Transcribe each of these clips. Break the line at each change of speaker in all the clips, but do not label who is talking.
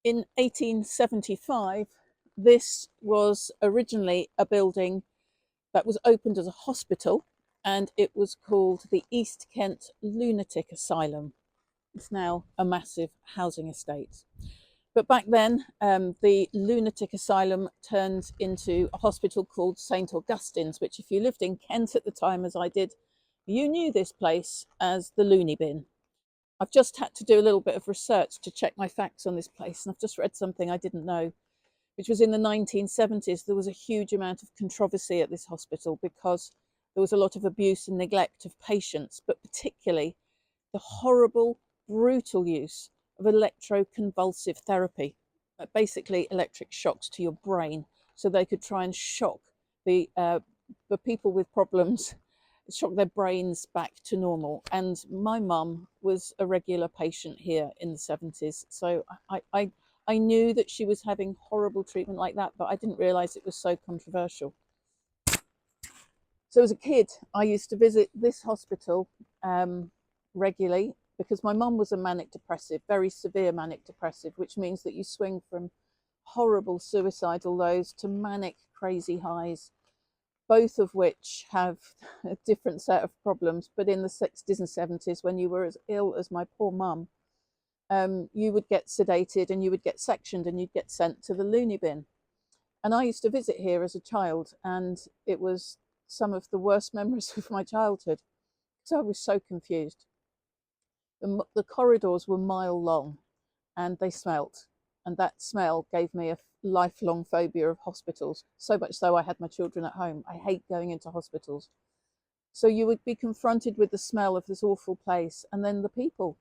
In 1875, this was originally a building that was opened as a hospital, and it was called the East Kent Lunatic Asylum. It's now a massive housing estate. But back then, the lunatic asylum turned into a hospital called St. Augustine's, which, if you lived in Kent at the time, as I did, you knew this place as the loony bin. I've just had to do a little bit of research to check my facts on this place, and I've just read something I didn't know, which was in the 1970s. There was a huge amount of controversy at this hospital because there was a lot of abuse and neglect of patients, but particularly the horrible, brutal use of electroconvulsive therapy, basically electric shocks to your brain, so they could try and shock the uh, the people with problems, shock their brains back to normal. And my mum was a regular patient here in the 70s, so I knew that she was having horrible treatment like that, but I didn't realise it was so controversial. So as a kid, I used to visit this hospital regularly because my mum was a manic depressive, very severe manic depressive, which means that you swing from horrible suicidal lows to manic crazy highs, both of which have a different set of problems. But in the 60s and 70s, when you were as ill as my poor mum, you would get sedated and you would get sectioned and you'd get sent to the loony bin. And I used to visit here as a child, and it was some of the worst memories of my childhood. So I was so confused. The corridors were mile long and they smelt. And that smell gave me a lifelong phobia of hospitals, so much so I had my children at home. I hate going into hospitals. So you would be confronted with the smell of this awful place, and then the people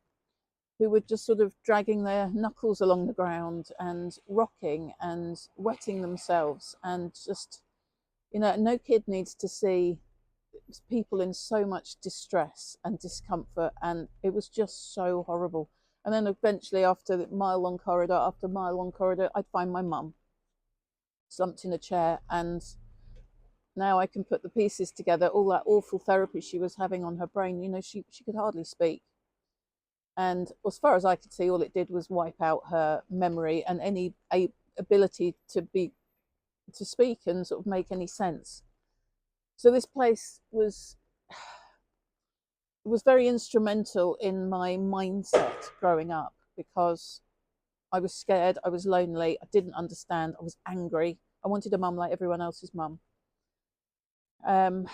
who were just sort of dragging their knuckles along the ground and rocking and wetting themselves, and just, no kid needs to see people in so much distress and discomfort, and it was just so horrible. And then eventually, after mile long corridor after mile long corridor, I'd find my mum slumped in a chair, and now I can put the pieces together. All that awful therapy she was having on her brain, she could hardly speak, and as far as I could see, all it did was wipe out her memory and any ability to speak and sort of make any sense. So this place was very instrumental in my mindset growing up, because I was scared, I was lonely, I didn't understand, I was angry. I wanted a mum like everyone else's mum. Um,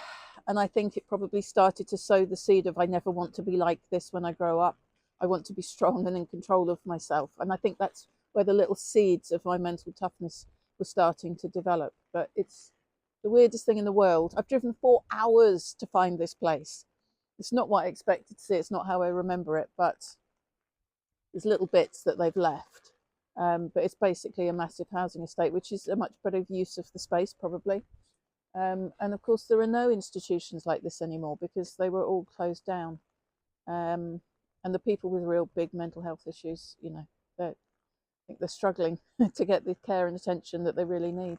and I think it probably started to sow the seed of, I never want to be like this when I grow up. I want to be strong and in control of myself. And I think that's where the little seeds of my mental toughness were starting to develop. But it's the weirdest thing in the world. I've driven 4 hours to find this place. It's not what I expected to see. It's not how I remember it, but there's little bits that they've left. But it's basically a massive housing estate, which is a much better use of the space, probably. And of course, there are no institutions like this anymore because they were all closed down. And the people with real big mental health issues, I think they're struggling to get the care and attention that they really need.